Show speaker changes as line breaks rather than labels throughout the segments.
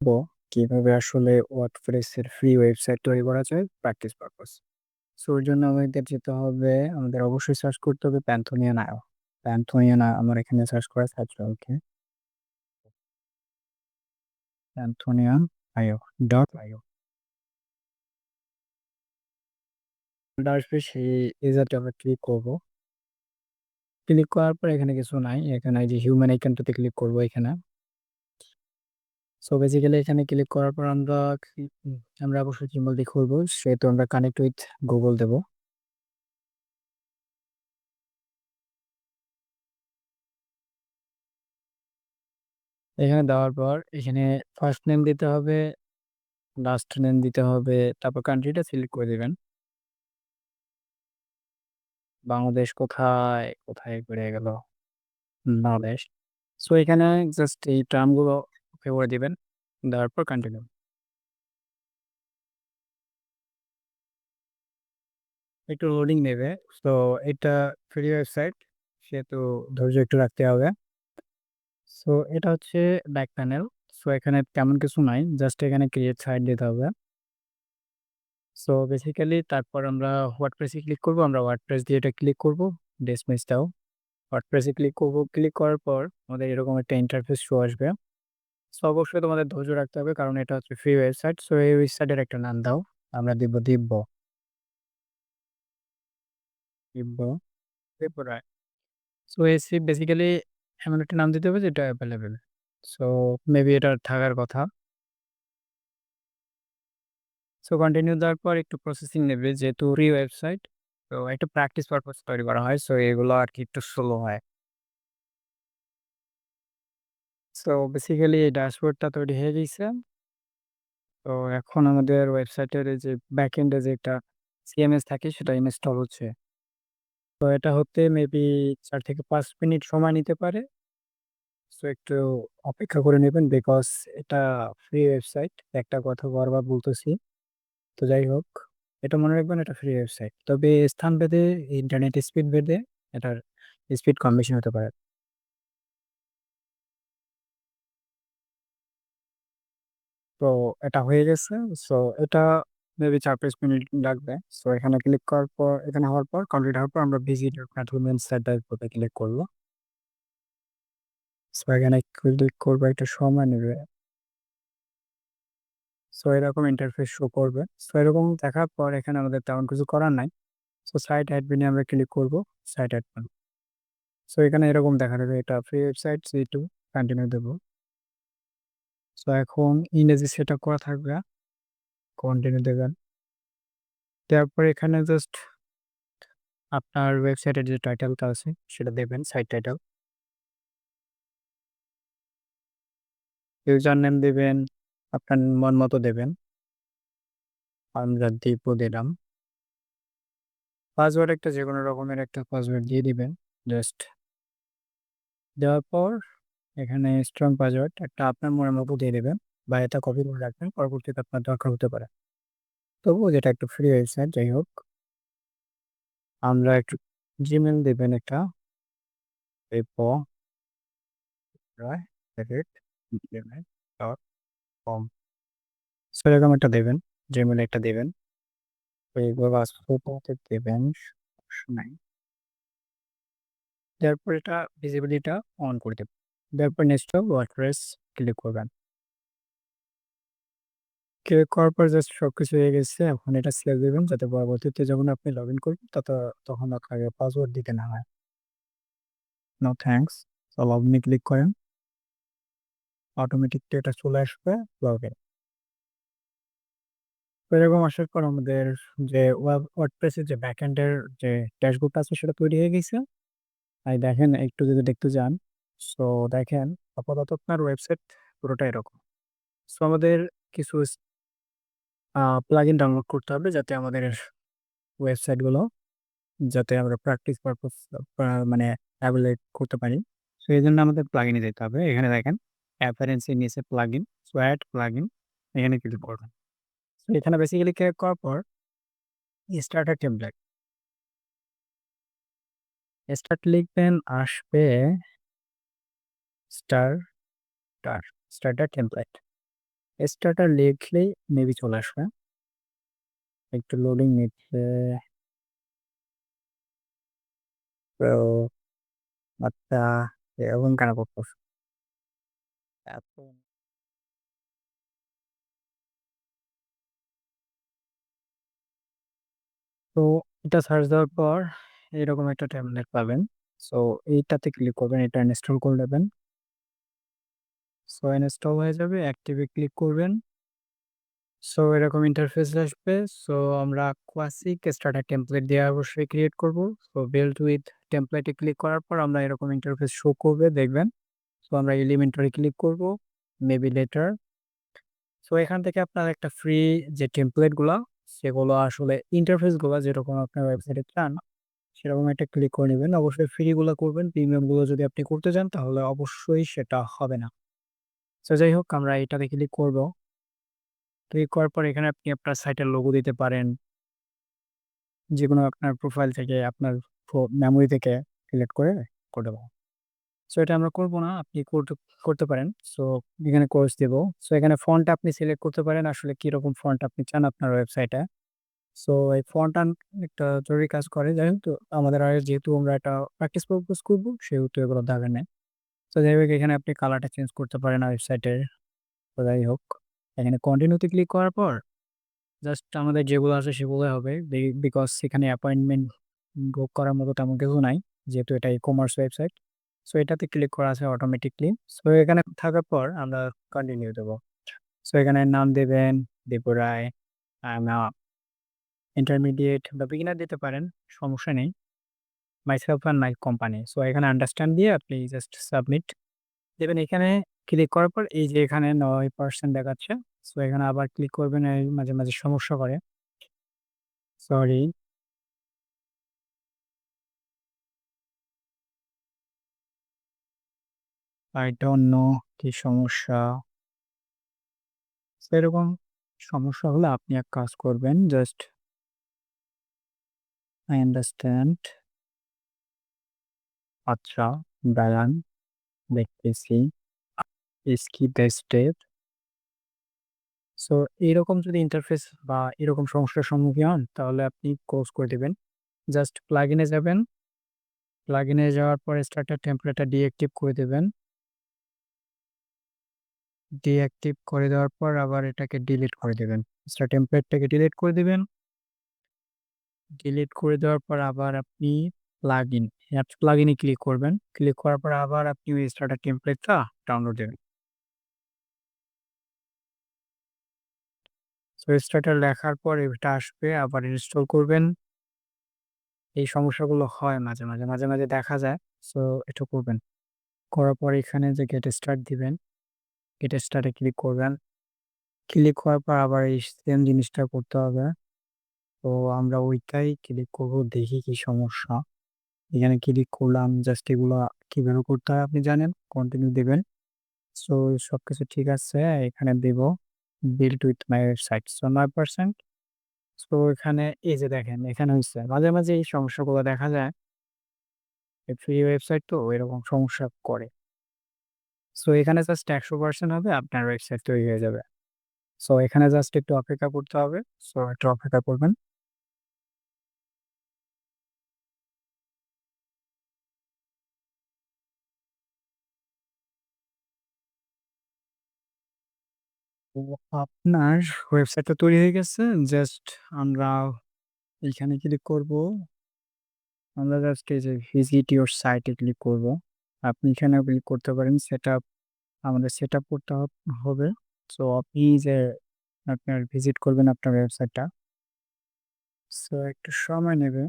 বো কিভাবে আসলে ওয়ার্ডপ্রেস এর ফ্রি ওয়েবসাইট তৈরি করা যায় প্র্যাকটিস পারপস। সো এর জন্য আমাদের যেতে হবে, আমাদের অবশ্যই সার্চ করতে হবে প্যান্থোনিয়ান আইও। প্যান্থোনিয়ান আমার এখানে সার্চ করা থাকবে। ওকে, প্যান্থোনিয়ান আইও .io আসবে। সেই রেজাল্টে আমরা ক্লিক করব। ক্লিক করার পর এখানে কিছু নাই, এখানে এই যে হিউম্যান আইকনটাতে ক্লিক করব এখানে। সো বেসিক্যালি এখানে ক্লিক করার পর আমরা অবশ্যই জিমেল দিয়ে খুলবো, সেহেতু আমরা কানেক্ট উইথ গুগল দেবো। এখানে দেওয়ার পর এখানে ফার্স্ট নেম দিতে হবে, লাস্ট নেম দিতে হবে, তারপর কান্ট্রিটা সিলেক্ট করে দিবেন। বাংলাদেশ কোথায়, কোথায় ঘুরে গেল? বাংলাদেশ। সো এখানে জাস্ট এই টার্মগুলো ওকে করে দিবেন। দেওয়ার পর কন্টিনিউ। একটু লোডিং নেবে। সো এটা ফ্রি ওয়েবসাইট, সেহেতু ধৈর্য একটু রাখতে হবে। সো এটা হচ্ছে ব্যাক প্যানেল। সো এখানে তেমন কিছু নাই, জাস্ট এখানে ক্রিয়েট সাইট দিতে হবে। সো বেসিক্যালি তারপর আমরা ওয়ার্ডপ্রেসে ক্লিক করব, আমরা ওয়ার্ডপ্রেস দিয়ে এটা ক্লিক করব। ডিসমিস দাও। ওয়ার্ডপ্রেসে ক্লিক করব, ক্লিক করার পর আমাদের এরকম একটা ইন্টারফেস শো আসবে। সো অবশ্যই তোমাদের ধৈর্য রাখতে হবে, কারণ এটা হচ্ছে ফ্রি ওয়েবসাইট। সো এই ওয়েবসাইটের একটা নাম দাও। আমরা দিব দিব্য। দিব্য ত্রিপুরায়। সো এসি বেসিক্যালি এমন একটা নাম দিতে হবে যেটা অ্যাভেলেবেল। সো মেবি এটা থাকার কথা। সো কন্টিনিউ দেওয়ার পর একটু প্রসেসিং নেবে, যেহেতু ফ্রি ওয়েবসাইট। তো একটা প্র্যাকটিস পারপাস তৈরি করা হয়, সো এগুলো আর কি একটু স্লো হয়। সো বেসিক্যালি এই ড্যাশবোর্ডটা তৈরি হয়ে গেছে। তো এখন আমাদের ওয়েবসাইটের এই যে ব্যাকএন্ডে যে একটা সিএমএস থাকে সেটা ইনস্টল হচ্ছে। তো এটা হতে মেবি ৪ থেকে ৫ মিনিট সময় নিতে পারে। সো একটু অপেক্ষা করে নেবেন, বিকজ এটা ফ্রি ওয়েবসাইট। একটা কথা বারবার বলতেছি। তো যাই হোক, এটা মনে রাখবেন, এটা ফ্রি ওয়েবসাইট। তবে স্থান ভেদে, ইন্টারনেট স্পিড ভেদে এটার স্পিড কম বেশি হতে পারে। তো এটা হয়ে গেছে। সো এটা মেবি ৪-৫ মিনিট লাগবে। সো এখানে ক্লিক করার পর, এখানে হওয়ার পর, কমপ্লিট হওয়ার পর আমরা ভিজিট পারফরমেন্স সেন্টার কোথায় ক্লিক করবো। সো এখানে ক্লিক করবো, একটা সময় নেবে। সো এরকম ইন্টারফেস শো করবে। সো এরকম দেখার পর এখানে আমাদের তেমন কিছু করার নাই। সো সাইট অ্যাডমিনে আমরা ক্লিক করবো। Site admin. সো এখানে এরকম দেখা যাবে, এটা ফ্রি ওয়েবসাইট, C2 কন্টিনিউ দেবো। সো এখন ইংরেজি সেট আপ করা থাকবে, কন্টিনিউ দেবেন। তারপর এখানে জাস্ট আপনার ওয়েবসাইটের যে টাইটেলটা আছে সেটা দেবেন, সাইট টাইটেল। ইউজার নেম দেবেন, আপনার মন মতো দেবেন। আমরা দীপও দিলাম। পাসওয়ার্ড একটা যে কোনো রকমের একটা পাসওয়ার্ড দিয়ে দিবেন। জাস্ট দেওয়ার পর এখানে স্ট্রং পাসওয়ার্ড একটা আপনার মনের মতো দিয়ে দেবেন, বা এটা কপি করে রাখবেন, পরবর্তীতে আপনার দরকার হতে পারে। তবুও যেটা একটু ফ্রি ওয়েবসাইট, যাই হোক। আমরা একটু জিমেল দেবেন একটা, gmail.com। সো এরকম একটা দেবেন, জিমেল একটা দেবেন। তো এগুলো পাসপোর্ট দেবেন, সমস্যা নাই। তারপর এটা ভিজিবিলিটা অন করে দেবেন। তারপর নেক্সট ওয়ার্ডপ্রেস ক্লিক করবেন। ক্লিক করার পর জাস্ট সবকিছু হয়ে গেছে। এখন এটা সেভ দিবেন, যাতে পরবর্তীতে যখন আপনি লগ ইন করবেন তখন আপনাকে পাসওয়ার্ড দিতে না হয়। No thanks. তো লগ ইনে ক্লিক করেন, অটোমেটিকলি এটা চলে আসবে লগ ইন। তো এরকম আসার পর আমাদের যে ওয়ার্ডপ্রেসের যে ব্যাকএন্ডের যে ড্যাশবোর্ড আছে সেটা তৈরি হয়ে গেছে। তাই দেখেন, একটু যদি দেখতে যান। সো দেখেন, আপাতত আপনার ওয়েবসাইট পুরোটা এরকম। সো আমাদের কিছু প্লাগইন ডাউনলোড করতে হবে, যাতে আমাদের ওয়েবসাইটগুলো, যাতে আমরা প্র্যাকটিস পারপস মানে এভালুয়েট করতে পারি। সো এই জন্য আমাদের প্লাগইনে যেতে হবে। এখানে দেখেন অ্যাপারেন্সি নিচে প্লাগইন, সো অ্যাড প্লাগইন, এখানে ক্লিক করবেন। সো এখানে বেসিক্যালি ক্লিক করার পর স্টার্টার টেমপ্লেট, স্টার্ট লিখবেন, আসবে স্টার স্টার্টার টেমপ্লেট। স্টার্টার লিখলেই মেবি চলে আসবে। একটু লোডিং নিচ্ছে। তো আচ্ছা, এরকম কেন করতেছে? এত তো এটা সার্চ দেওয়ার পর এরকম একটা টেমপ্লেট পাবেন। সো এইটাতে ক্লিক করবেন, এটা ইনস্টল করে নেবেন। সো ইনস্টল হয়ে যাবে, অ্যাক্টিভে ক্লিক করবেন। সো এরকম ইন্টারফেস আসবে। সো আমরা ক্লাসিক স্টার্টার টেমপ্লেট দিয়ে অবশ্যই ক্রিয়েট করব। সো বিল্ড উইথ টেমপ্লেটে ক্লিক করার পর আমরা এরকম ইন্টারফেস শো করবে, দেখবেন। সো আমরা এলিমেন্টরি ক্লিক করব, মেবি লেটার। সো এখান থেকে আপনার একটা ফ্রি যে টেমপ্লেট গুলা, সেগুলো আসলে ইন্টারফেস গুলা যেরকম আপনার ওয়েবসাইটে চান সেরকম একটা ক্লিক করে নেবেন। অবশ্যই ফ্রি গুলো করবেন, প্রিমিয়াম গুলো যদি আপনি করতে চান তাহলে অবশ্যই সেটা হবে না। তো যাই হোক, আমরা এটাতে ক্লিক করব। ক্লিক করার পর এখানে আপনি আপনার সাইটের লোগো দিতে পারেন, যেকোনো আপনার প্রোফাইল থেকে আপনার মেমোরি থেকে সিলেক্ট করে করতে পারেন। সো এটা আমরা করব না, আপনি করতে পারেন। সো এখানে কোর্স দেব। সো এখানে ফন্ট আপনি সিলেক্ট করতে পারেন আসলে কিরকম ফন্ট আপনি চান আপনার ওয়েবসাইটে। সো এই ফন্টটা একটা জরুরি কাজ করে। যাই হোক, তো আমাদের আর যেহেতু আমরা এটা প্র্যাকটিস পারপোজ করব সেহেতু এগুলো দরকার নেই। তো যাই হোক, এখানে আপনি কালারটা চেঞ্জ করতে পারেন ওয়েবসাইটের। তো যাই হোক, এখানে কন্টিনিউতে ক্লিক করার পর জাস্ট আমাদের যেগুলো আছে সেগুলোই হবে। বিকজ এখানে অ্যাপয়েন্টমেন্ট বুক করার মতো তেমন কিছু নাই। যেহেতু এটা ই-কমার্স ওয়েবসাইট। সো এটাতে ক্লিক করা আছে অটোমেটিকলি। সো এখানে থাকার পর আমরা কন্টিনিউ দেব। সো এখানে নাম দেবেন দীপু রায়। ইন্টারমিডিয়েট বা বিগিনার দিতে পারেন, সমস্যা নেই। Myself and my company. So এখানে আন্ডারস্ট্যান্ড দিয়ে আপনি জাস্ট সাবমিট দেবেন। এখানে ক্লিক করার পর এই যে এখানে ৯% দেখাচ্ছে। সো এখানে আবার ক্লিক করবেন, এই মাঝে, মাঝে সমস্যা করে। সরি। আই ডোন্ট নো কি সমস্যা। সো এরকম সমস্যা হলে আপনি এক কাজ করবেন, জাস্ট আই আন্ডারস্ট্যান্ড। আচ্ছা, দাঁড়ান, দেখতেছি। Skip the step. সো এরকম যদি ইন্টারফেস বা এরকম সমস্যার সম্মুখীন হন তাহলে আপনি ক্লোজ করে দিবেন। জাস্ট প্লাগইনে যাবেন। প্লাগইনে যাওয়ার পর স্টার্টার টেমপ্লেটটা ডিঅ্যাক্টিভ করে দিবেন। ডিঅ্যাক্টিভ করে দেওয়ার পর আবার এটাকে ডিলিট করে দিবেন। টেমপ্লেটটাকে ডিলিট করে দিবেন। ডিলিট করে দেওয়ার পর আবার আপনি প্লাগইন, অ্যাপস প্লাগইনে ক্লিক করবেন। ক্লিক করার পর আবার আপনি ওই স্টার্টার টেমপ্লেটটা ডাউনলোড দিবেন। সো স্টার্টার লেখার পর এটা আসবে, আবার ইনস্টল করবেন। এই সমস্যাগুলো হয় মাঝে, মাঝে, মাঝে, মাঝে দেখা যায়। সো এটা করবেন। করার পর এখানে যে গেট স্টার্ট দিবেন, গেট স্টার্টে ক্লিক করবেন। ক্লিক করার পর আবার এই সেম জিনিসটা করতে হবে। তো আমরা ওইটাই ক্লিক করব, দেখি কি সমস্যা। এখানে ক্লিক করলাম, জাস্ট এগুলা কিভাবে করতে হয় আপনি জানেন। কন্টিনিউ দিবেন। সো সবকিছু ঠিক আছে। এখানে দিব build with my website. So ৯%। So এখানে এই যে দেখেন এখানে হইছে। মাঝে, মাঝে এই সমস্যাগুলো দেখা যায়। এই ফ্রি ওয়েবসাইট তো এরকম সমস্যা করে। সো এখানে জাস্ট ১০০% হবে, আপনার ওয়েবসাইট তৈরি হয়ে যাবে। সো এখানে জাস্ট একটু অপেক্ষা করতে হবে। সো একটু অপেক্ষা করবেন। তো আপনার ওয়েবসাইটটা তৈরি হয়ে গেছে। জাস্ট আমরা এইখানে ক্লিক করব। আমরা জাস্ট এই যে ভিজিট ইউর সাইটে ক্লিক করব। আপনি এখানেও ক্লিক করতে পারেন। সেটআপ, আমাদের সেটআপ করতে হবে। সো আপনি যে আপনার ভিজিট করবেন আপনার ওয়েবসাইটটা। সো একটু সময় নেবে।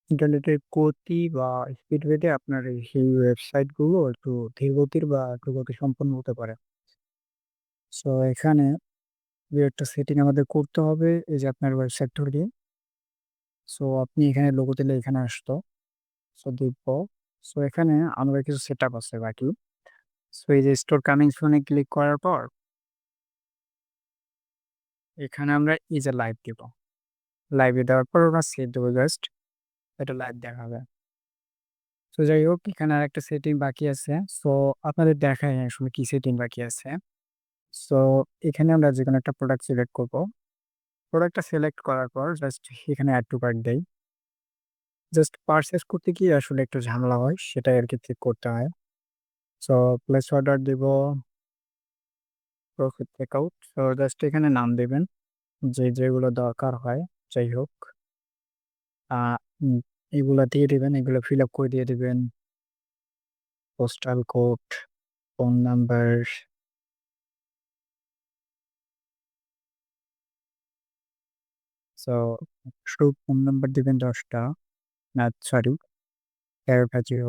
ইন্টারনেটের গতি বা স্পিড ভেদে আপনার সেই ওয়েবসাইটগুলো একটু ধীরগতির বা একটু গতিসম্পন্ন হতে পারে। সো এখানে ২-১ টা সেটিং আমাদের করতে হবে। এই যে আপনার ওয়েবসাইট তৈরি। সো আপনি এখানে লোগো দিলে এখানে আসতো। সো দেখব। সো এখানে আমাদের কিছু সেটআপ আছে বাকি। সো এই যে স্টোর কামিং সুন এ ক্লিক করার পর এখানে আমরা এই যে লাইভ দিব। লাইভে দেওয়ার পর আমরা সেভ দেবো জাস্ট। এটা লাইভ দেখাবে। সো যাই হোক, এখানে আরেকটা সেটিং বাকি আছে। সো আপনাদের দেখাই আসলে কি সেটিং বাকি আছে। সো এখানে আমরা যেকোনো একটা প্রোডাক্ট সিলেক্ট করব। প্রোডাক্টটা সিলেক্ট করার পর জাস্ট এখানে এড টু কার্ট দেই। জাস্ট পারচেজ করতে গিয়ে আসলে একটু ঝামেলা হয়, সেটাই আরকি ঠিক করতে হয়। সো প্লেস অর্ডার দিব, প্রফিট চেকআউট। সো জাস্ট এখানে নাম দিবেন, যেগুলো দরকার হয়, যাই হোক। আ উম এগুলা দিয়ে দিবেন, এগুলো ফিল আপ করে দিয়ে দিবেন। Postal code, phone number. So শুধু ফোন নাম্বার দিবেন ১০ টা। না সরি, ১৩ জিরো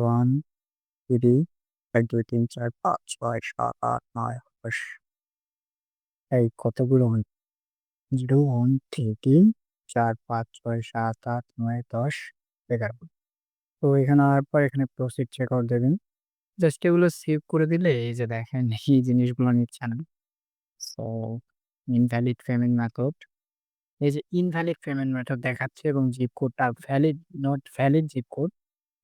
১ ২ ৩ ৪ ৫ ৬ ৭ ৮ ৯ ১০। এই কতগুলো হল? ০ ১ থেকে ৪ ৫ ৬ ৭ ৮ ৯ ১০ 11। তো এখানে আসার পর এখানে প্রসিড চেকআউট দেবেন। জাস্ট এগুলো সেভ করে দিলে এই যে দেখেন এই জিনিসগুলো নিচ্ছে না। So invalid payment method. এই যে ইনভ্যালিড পেমেন্ট মেথড দেখাচ্ছে এবং জিপ কোডটা valid not valid zip code.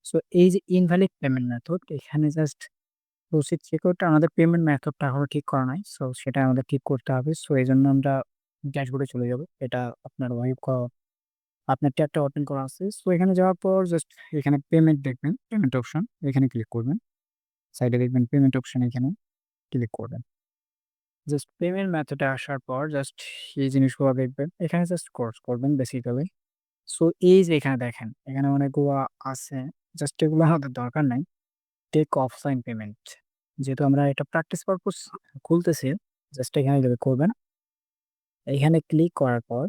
So এই যে ইনভ্যালিড পেমেন্ট মেথড এখানে জাস্ট প্রসিড চেকআউটটা আমাদের পেমেন্ট মেথডটা এখনো ঠিক করা নাই। সো সেটা আমাদের ঠিক করতে হবে। সো এজন্য আমরা ড্যাশবোর্ডে চলে যাব। এটা আপনার ওয়াইপ আপনার ট্যাবটা ওপেন করা আছে। সো এখানে যাওয়ার পর জাস্ট এখানে পেমেন্ট দেখবেন, পেমেন্ট অপশন এখানে ক্লিক করবেন। সাইডে দেখবেন পেমেন্ট অপশন এখানে ক্লিক করবেন। জাস্ট পেমেন্ট মেথডে আসার পর জাস্ট এই জিনিসগুলো দেখবেন। এখানে জাস্ট ক্রস করবেন বেসিক্যালি। সো এই যে এখানে দেখেন, এখানে অনেকগুলা আছে। জাস্ট এগুলো আমাদের দরকার নাই। Take offline payment. যেহেতু আমরা এটা প্র্যাকটিস পারপজ খুলতেছি, জাস্ট এখানে ক্লিক করবেন। এখানে ক্লিক করার পর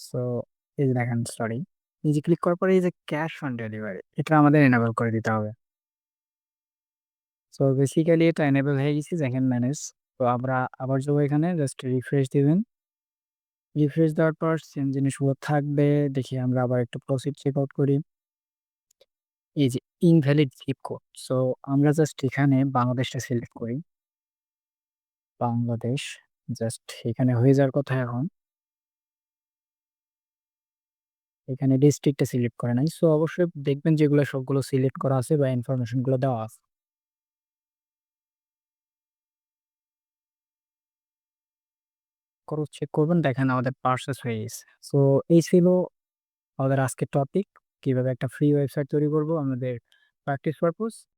সো এই যে দেখেন সরি। এই যে ক্লিক করার পরে এই যে ক্যাশ অন ডেলিভারি এটা আমাদের এনেবল করে দিতে হবে। সো বেসিক্যালি এটা এনেবল হয়ে গেছে দেখেন ম্যানেজ। তো আমরা আবার যাবো এখানে জাস্ট রিফ্রেশ দিবেন। রিফ্রেশ দেওয়ার পর সেম জিনিসগুলো থাকবে। দেখি আমরা আবার একটু প্রসিড চেক আউট করি। এই যে ইনভ্যালিড জিপ কোড। সো আমরা জাস্ট এখানে বাংলাদেশটা সিলেক্ট করি। বাংলাদেশ জাস্ট এখানে হয়ে যাওয়ার কথা এখন। এখানে ডিস্ট্রিক্টটা সিলেক্ট করে নাই। সো অবশ্যই দেখবেন যেগুলো সবগুলো সিলেক্ট করা আছে বা ইনফরমেশন গুলো দেওয়া আছে। ক্রস চেক করবেন দেখেন আমাদের পারচেজ হয়ে গেছে। সো এই ছিল আমাদের আজকের টপিক। কিভাবে একটা ফ্রি ওয়েবসাইট তৈরি করব আমাদের প্র্যাকটিস পারপজ।